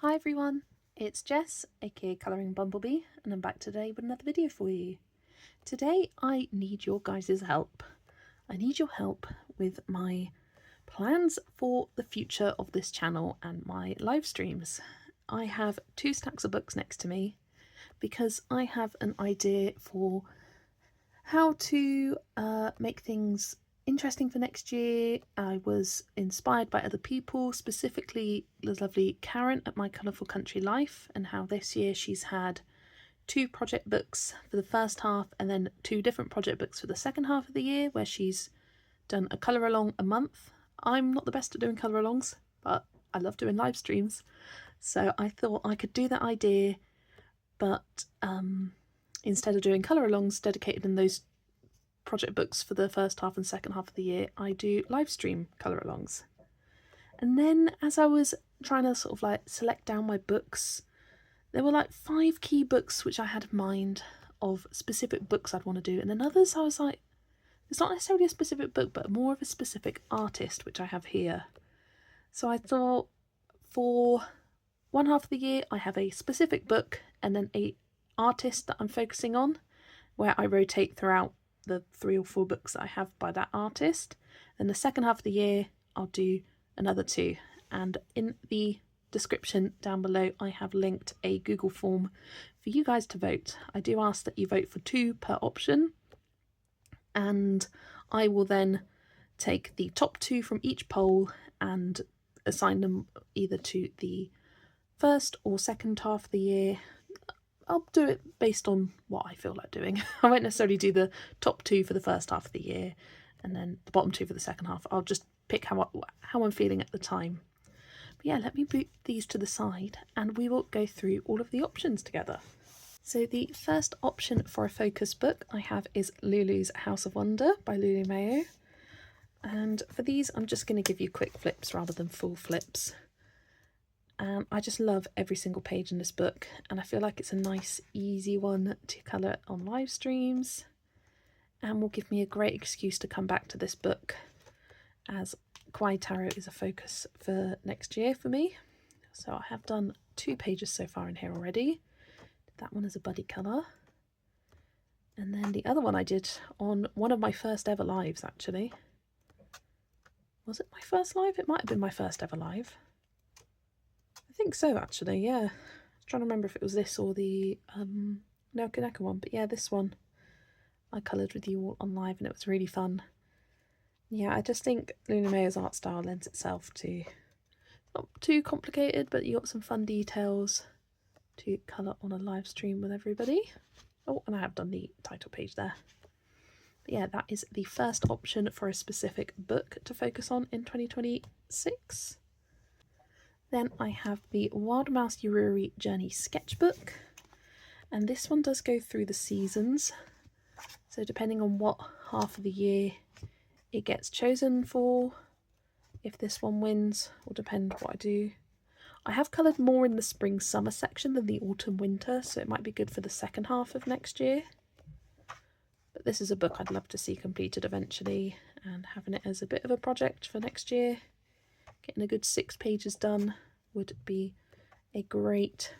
Hi everyone, it's Jess, aka Colouring Bumblebee, and I'm back today with another video for you. Today I need your guys' help. I need your help with my plans for the future of this channel and my live streams. I have 2 stacks of books next to me because I have an idea for how to make things interesting for next year. I was inspired by other people, specifically the lovely Karen at My Colourful Country Life, and how this year she's had 2 project books for the first half and then 2 different project books for the second half of the year, where she's done a colour along a month. I'm not the best at doing colour alongs, but I love doing live streams, so I thought I could do that idea, but instead of doing colour alongs dedicated in those project books for the first half and second half of the year, I do live stream colour alongs. And then as I was trying to sort of like select down my books, there were like 5 key books which I had in mind of specific books I'd want to do, and then others I was like, it's not necessarily a specific book but more of a specific artist, which I have here. So I thought for one half of the year I have a specific book and then a artist that I'm focusing on, where I rotate throughout the 3 or 4 books that I have by that artist. Then the second half of the year I'll do another 2, and in the description down below I have linked a Google form for you guys to vote. I do ask that you vote for 2 per option, and I will then take the top 2 from each poll and assign them either to the first or second half of the year. I'll do it based on what I feel like doing. I won't necessarily do the top 2 for the first half of the year and then the bottom 2 for the second half. I'll just pick how I'm feeling at the time. But yeah, let me put these to the side and we will go through all of the options together. So the first option for a focus book I have is Lulu's House of Wonder by Lulu Mayo. And for these I'm just going to give you quick flips rather than full flips. I just love every single page in this book, and I feel like it's a nice easy one to colour on live streams, and will give me a great excuse to come back to this book, as Kawaii Tarot is a focus for next year for me. So I have done 2 pages so far in here already. That one is a buddy colour, and then the other one I did on one of my first ever lives actually. Was it my first live? It might have been my first ever live. I think so actually, yeah. I was trying to remember if it was this or the Neka one, but yeah, this one I coloured with you all on live and it was really fun. Yeah, I just think Luna Mayo's art style lends itself to, not too complicated, but you got some fun details to colour on a live stream with everybody. Oh, and I have done the title page there. But yeah, that is the first option for a specific book to focus on in 2026. Then I have the Wild Mouse Yururi Journey Sketchbook, and this one does go through the seasons, so depending on what half of the year it gets chosen for, if this one wins, will depend what I do. I have coloured more in the spring-summer section than the autumn-winter, so it might be good for the second half of next year. But this is a book I'd love to see completed eventually, and having it as a bit of a project for next year. Getting a good 6 pages done would be a great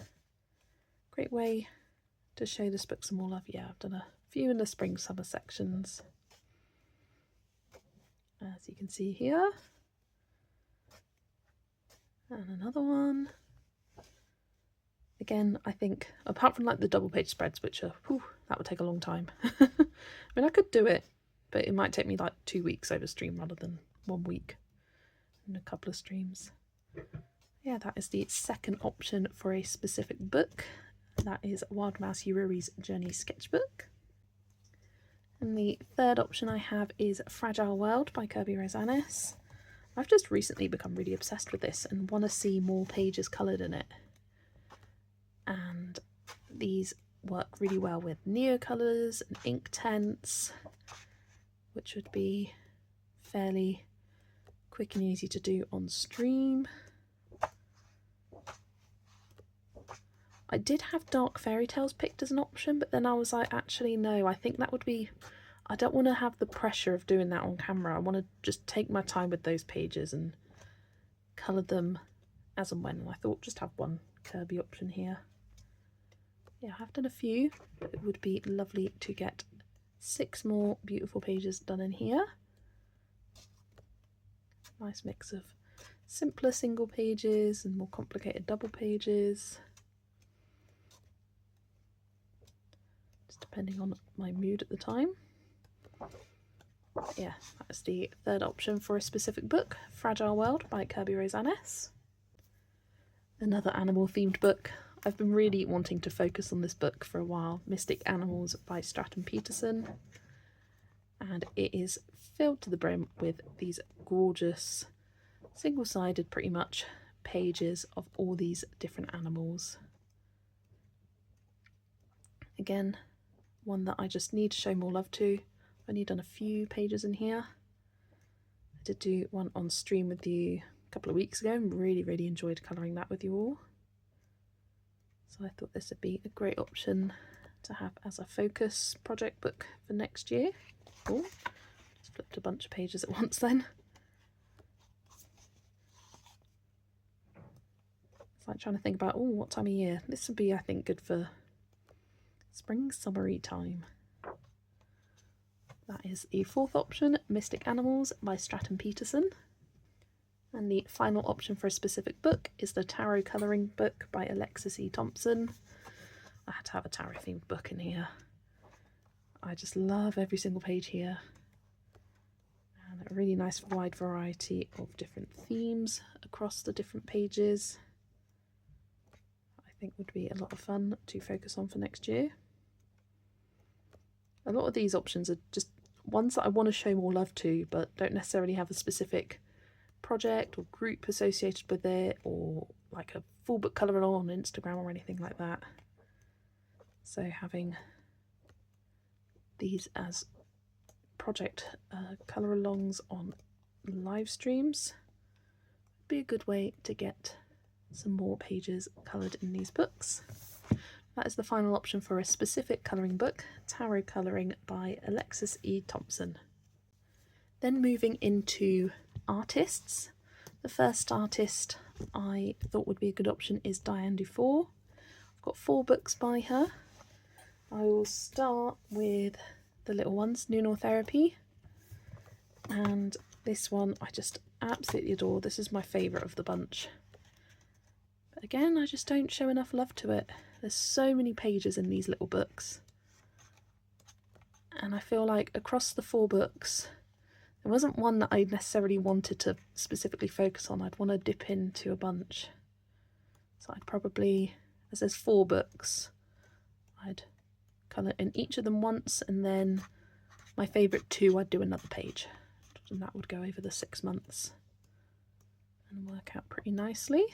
way to show this book some more love. Yeah, I've done a few in the spring summer sections, as you can see here, and another one. Again, I think apart from like the double page spreads, which are, whew, that would take a long time. I mean, I could do it, but it might take me like 2 weeks over stream rather than 1 week and a couple of streams. Yeah, that is the second option for a specific book. That is Wild Mouse Yururi's Journey Sketchbook. And the third option I have is Fragile World by Kirby Rosanes. I've just recently become really obsessed with this and want to see more pages coloured in it. And these work really well with neo colours and ink tints, which would be fairly quick and easy to do on stream. I did have Dark Fairy Tales picked as an option, but then I was like, actually no, I think that would be, I don't want to have the pressure of doing that on camera. I want to just take my time with those pages and colour them as and when. And I thought just have one Kirby option here. Yeah, I have done a few, but it would be lovely to get 6 more beautiful pages done in here. Nice mix of simpler single pages and more complicated double pages. Just depending on my mood at the time. Yeah, that's the third option for a specific book, Fragile World by Kirby Rosanes. Another animal themed book. I've been really wanting to focus on this book for a while, Mystic Animals by Stratton Peterson. And it is filled to the brim with these gorgeous, single-sided pretty much, pages of all these different animals. Again, one that I just need to show more love to. I've only done a few pages in here. I did do one on stream with you a couple of weeks ago and really enjoyed colouring that with you all. So I thought this would be a great option to have as a focus project book for next year. Oh, just flipped a bunch of pages at once then. It's like trying to think about, oh, what time of year? This would be, I think, good for spring, summery time. That is the fourth option, Mystic Animals by Stratton Peterson. And the final option for a specific book is the Tarot Colouring book by Alexis E. Thompson. I had to have a tarot themed book in here. I just love every single page here. And a really nice wide variety of different themes across the different pages. I think would be a lot of fun to focus on for next year. A lot of these options are just ones that I want to show more love to, but don't necessarily have a specific project or group associated with it, or like a full book colour along on Instagram or anything like that. So having these as project colour alongs on live streams would be a good way to get some more pages coloured in these books. That is the final option for a specific colouring book, Tarot Colouring by Alexis E. Thompson. Then moving into artists. The first artist I thought would be a good option is Diane Dufour. I've got 4 books by her. I will start with the little ones, Nooner Therapy. And this one I just absolutely adore. This is my favourite of the bunch. But again, I just don't show enough love to it. There's so many pages in these little books. And I feel like across the 4 books, there wasn't one that I necessarily wanted to specifically focus on. I'd want to dip into a bunch. So I'd probably, as there's 4 books, I'd colour in each of them once, and then my favourite 2 I'd do another page. And that would go over the 6 months and work out pretty nicely.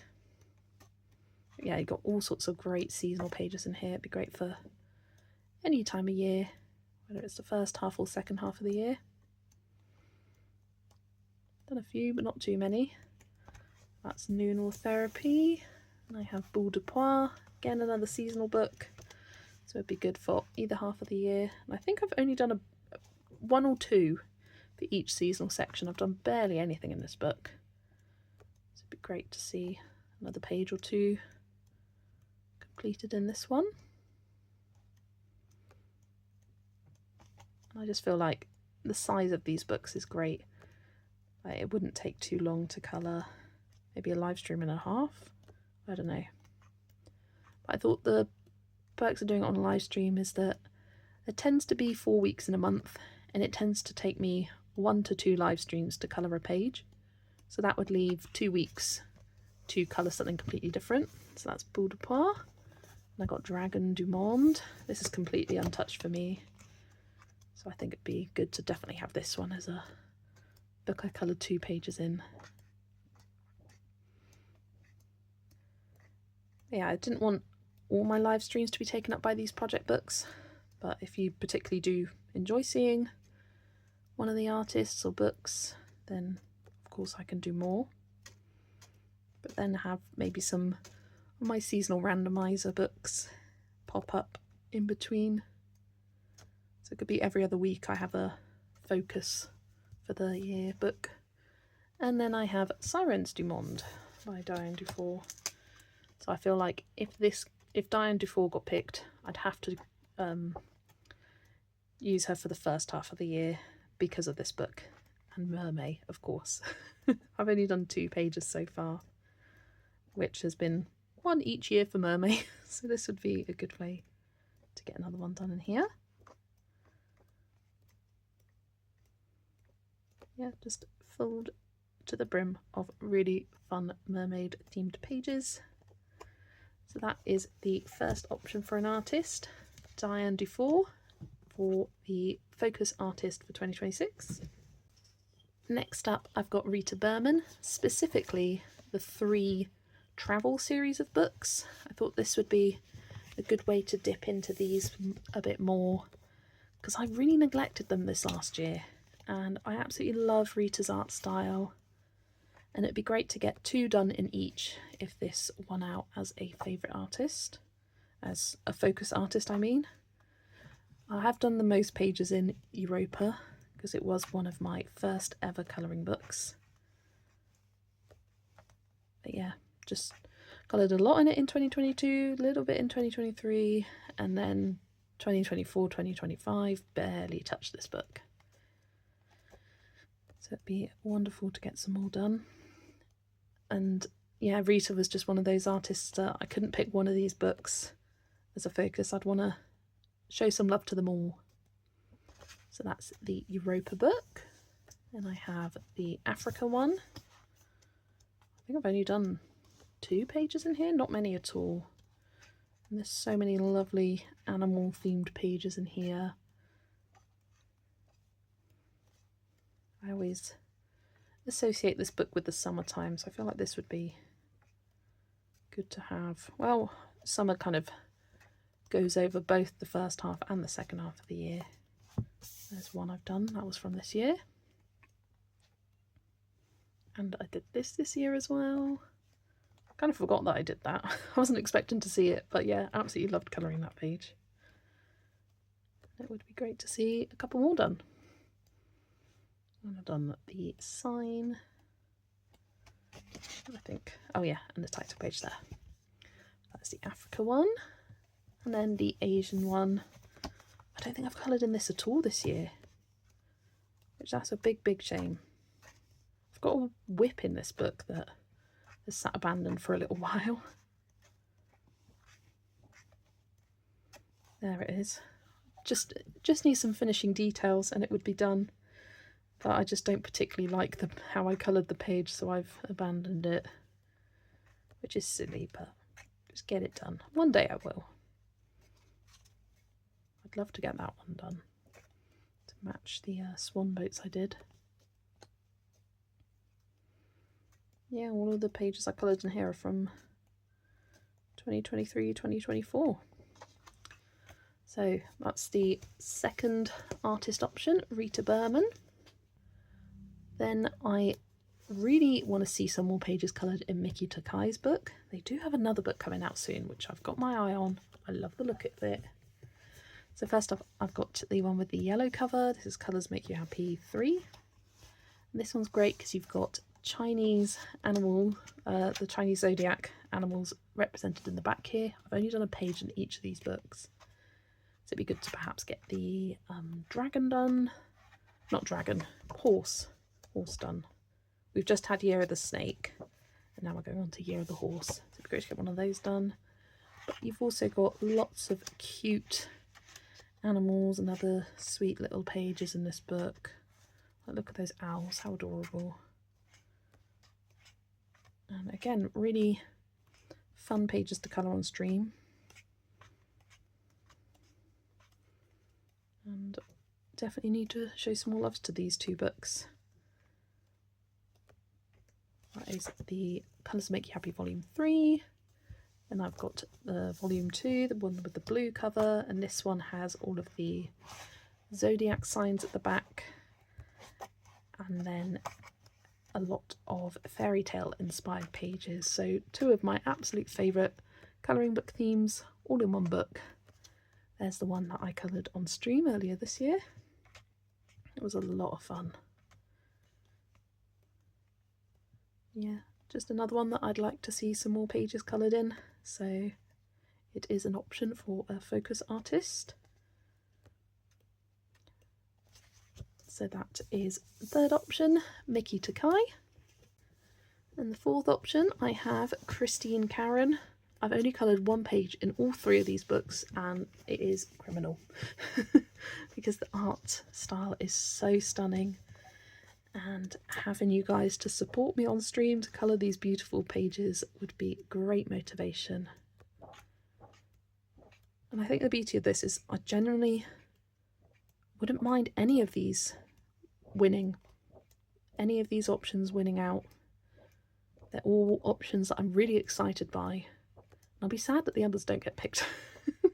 But yeah, you've got all sorts of great seasonal pages in here. It'd be great for any time of year, whether it's the first half or second half of the year. Done a few, but not too many. That's Nooner Therapy. And I have Boule de Poire, again another seasonal book. So it'd be good for either half of the year. And I think I've only done 1 or 2 for each seasonal section. I've done barely anything in this book. So it'd be great to see another page or 2 completed in this one. And I just feel like the size of these books is great. Like, it wouldn't take too long to colour, maybe a live stream and a half. I don't know. But I thought the perks of doing it on a live stream is that it tends to be 4 weeks in a month, and it tends to take me 1 to 2 live streams to colour a page. So that would leave 2 weeks to colour something completely different. So that's Boule de Poire. And I got Dragon du Monde. This is completely untouched for me. So I think it'd be good to definitely have this one as a book I coloured 2 pages in. Yeah, I didn't want all my live streams to be taken up by these project books, but if you particularly do enjoy seeing one of the artists or books, then of course I can do more. But then have maybe some of my seasonal randomizer books pop up in between. So it could be every other week I have a focus for the year book. And then I have Sirens du Monde by Diane Dufour. So I feel like if Diane Dufour got picked, I'd have to use her for the first half of the year because of this book. And Mermaid, of course. I've only done 2 pages so far, which has been one each year for Mermaid. So this would be a good way to get another one done in here. Yeah, just filled to the brim of really fun mermaid themed pages. So that is the first option for an artist, Diane Dufour, for the focus artist for 2026. Next up I've got Rita Berman, specifically the 3 travel series of books. I thought this would be a good way to dip into these a bit more because I really neglected them this last year, and I absolutely love Rita's art style, and it'd be great to get 2 done in each if this won out as a favourite artist, as a focus artist I mean. I have done the most pages in Europa because it was one of my first ever colouring books. But yeah, just coloured a lot in it in 2022, a little bit in 2023, and then 2024, 2025, barely touched this book. So it'd be wonderful to get some more done. And yeah, Rita was just one of those artists that I couldn't pick one of these books as a focus. I'd want to show some love to them all. So that's the Europa book. And I have the Africa one. I think I've only done 2 pages in here, not many at all. And there's so many lovely animal themed pages in here. I always associate this book with the summertime, so I feel like this would be good to have. Well, summer kind of goes over both the first half and the second half of the year. There's one I've done, that was from this year. And I did this year as well. I kind of forgot that I did that. I wasn't expecting to see it, but yeah, absolutely loved colouring that page. It would be great to see a couple more done. And I've done the sign, I think. Oh yeah, and the title page there. That's the Africa one. And then the Asian one. I don't think I've coloured in this at all this year, which that's a big shame. I've got a whip in this book that has sat abandoned for a little while. There it is. Just need some finishing details and it would be done. But I just don't particularly like how I coloured the page, so I've abandoned it, which is silly, but just get it done. One day I will. I'd love to get that one done to match the swan boats I did. Yeah, all of the pages I coloured in here are from 2023, 2024. So that's the second artist option, Rita Berman. Then I really want to see some more pages coloured in Miki Takai's book. They do have another book coming out soon, which I've got my eye on. I love the look of it. So first off, I've got the one with the yellow cover. This is Colours Make You Happy 3. And this one's great because you've got Chinese animal, the Chinese zodiac animals represented in the back here. I've only done a page in each of these books. So it'd be good to perhaps get the dragon done. Not dragon, horse done. We've just had Year of the Snake, and now we're going on to Year of the Horse. So it'd be great to get one of those done. But you've also got lots of cute animals and other sweet little pages in this book. Look at those owls, how adorable. And again, really fun pages to colour on stream. And definitely need to show some more loves to these 2 books. That is the Colours Make You Happy Volume 3. And I've got the Volume 2, the one with the blue cover, and this one has all of the zodiac signs at the back. And then a lot of fairy tale inspired pages. So 2 of my absolute favourite colouring book themes all in one book. There's the one that I coloured on stream earlier this year. It was a lot of fun. Yeah, just another one that I'd like to see some more pages coloured in, so it is an option for a focus artist. So that is the third option, Mickey to Kai. And the fourth option, I have Christine Karen. I've only coloured one page in all three of these books, and it is criminal because the art style is so stunning, and having you guys to support me on stream to colour these beautiful pages would be great motivation. And I think the beauty of this is I generally wouldn't mind any of these winning, any of these options winning out. They're all options that I'm really excited by. I'll be sad that the others don't get picked. There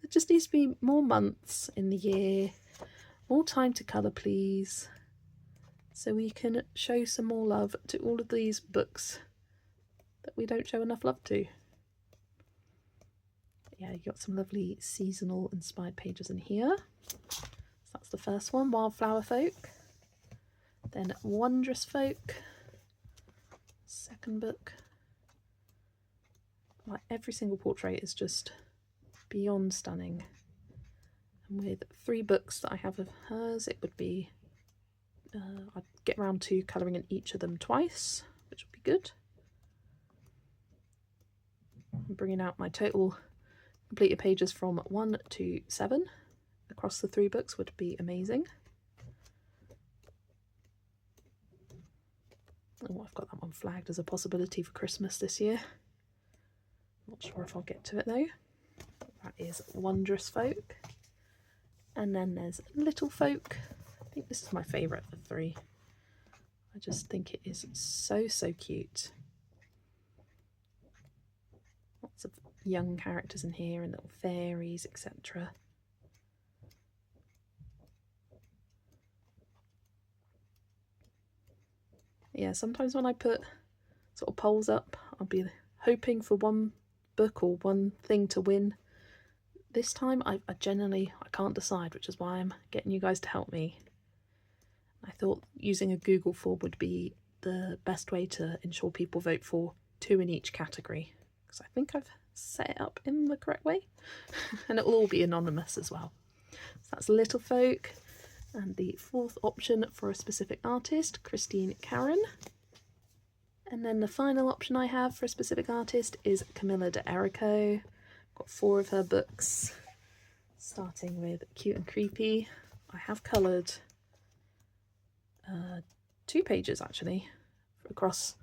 just needs to be more months in the year, more time to colour please, so we can show some more love to all of these books that we don't show enough love to. Yeah, you got some lovely seasonal inspired pages in here. So that's the first one, Wildflower Folk. Then Wondrous Folk. Second book. Like every single portrait is just beyond stunning. And with 3 books that I have of hers, it would be I'd get around to colouring in each of them twice, which would be good. I'm bringing out my total completed pages from 1 to 7 across the 3 books would be amazing. Oh, I've got that one flagged as a possibility for Christmas this year. Not sure if I'll get to it though. That is Wondrous Folk. And then there's Little Folk. I think this is my favourite of the 3. I just think it is so, so cute. Lots of young characters in here and little fairies, etc. Yeah, sometimes when I put sort of polls up, I'll be hoping for one book or one thing to win. This time I genuinely can't decide, which is why I'm getting you guys to help me. I thought using a Google form would be the best way to ensure people vote for 2 in each category, because I think I've set it up in the correct way. And it will all be anonymous as well. So that's Little Folk. And the 4th option for a specific artist, Christine Karen. And then the final option I have for a specific artist is Camilla de Errico. Got 4 of her books, starting with Cute and Creepy. I have coloured 2 pages actually across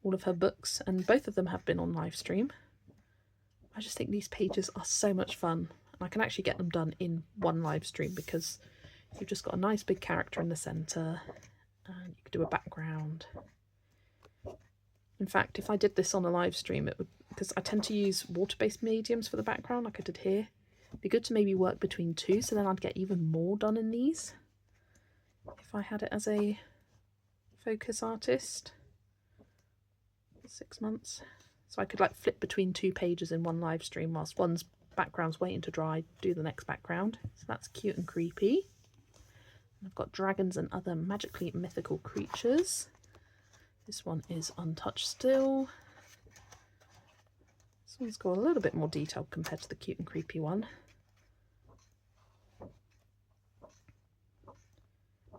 all of her books, and both of them have been on live stream. I just think these pages are so much fun, and I can actually get them done in one live stream because you've just got a nice big character in the centre and you could do a background. In fact, if I did this on a live stream, it would, because I tend to use water-based mediums for the background like I did here, it'd be good to maybe work between 2, so then I'd get even more done in these if I had it as a focus artist. 6 months. So I could like flip between 2 pages in one live stream whilst one's background's waiting to dry, do the next background. So that's Cute and Creepy. I've got Dragons and Other Magically Mythical Creatures. This one is Untouched Still. This one's got a little bit more detail compared to the Cute and Creepy one.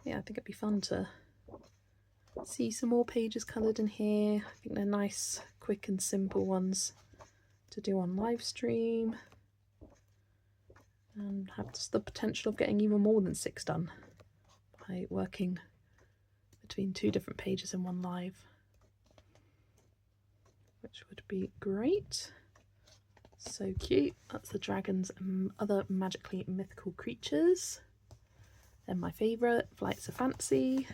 Yeah, I think it'd be fun to see some more pages coloured in here. I think they're nice, quick and simple ones to do on live stream. And have the potential of getting even more than 6 done by working between 2 different pages in one live, which would be great. So cute. That's the Dragons and Other Magically Mythical Creatures. Then my favourite, Flights of Fancy,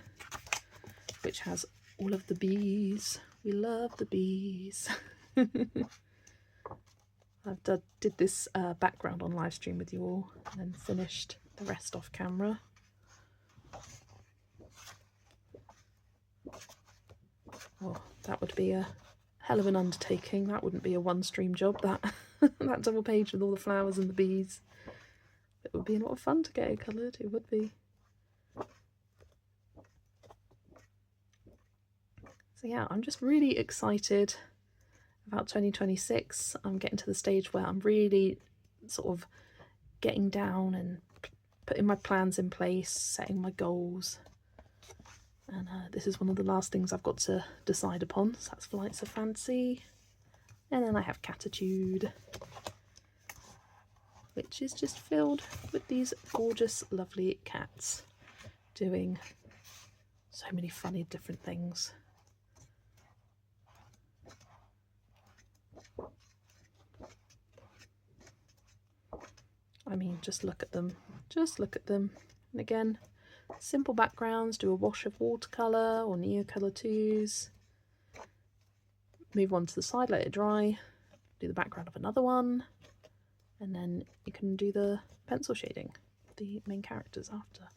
which has all of the bees. We love the bees. I did this background on live stream with you all and then finished the rest off camera. Oh, that would be a hell of an undertaking. That wouldn't be a one stream job, that. that double page with all the flowers and the bees. It would be a lot of fun to get it coloured, it would be. So yeah, I'm just really excited about 2026. I'm getting to the stage where I'm really sort of getting down and putting my plans in place, setting my goals. And this is one of the last things I've got to decide upon. So that's Flights of Fancy. And then I have Catitude, which is just filled with these gorgeous, lovely cats doing so many funny different things. I mean, just look at them. Just look at them. And again, simple backgrounds, do a wash of watercolour or Neocolour 2s. Move one to the side, let it dry. Do the background of another one. And then you can do the pencil shading, the main characters after.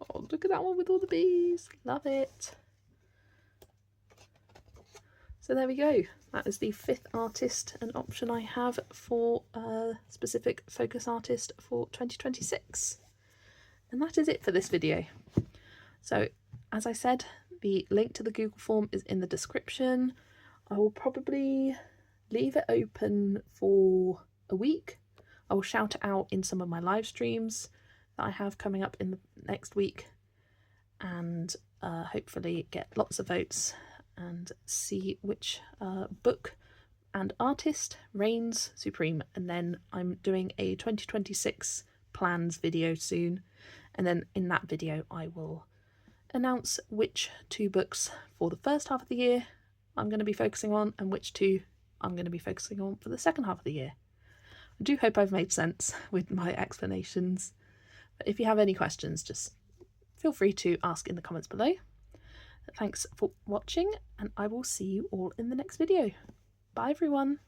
Oh, look at that one with all the bees. Love it. So there we go. That is the 5th artist and option I have for a specific focus artist for 2026. And that is it for this video. So as I said, the link to the Google form is in the description. I will probably leave it open for a week. I will shout it out in some of my live streams that I have coming up in the next week, and hopefully get lots of votes and see which book and artist reigns supreme. And then I'm doing a 2026 plans video soon, and then in that video I will announce which 2 books for the first half of the year I'm going to be focusing on and which 2 I'm going to be focusing on for the second half of the year. I do hope I've made sense with my explanations, but if you have any questions, just feel free to ask in the comments below. Thanks for watching, and I will see you all in the next video. Bye everyone.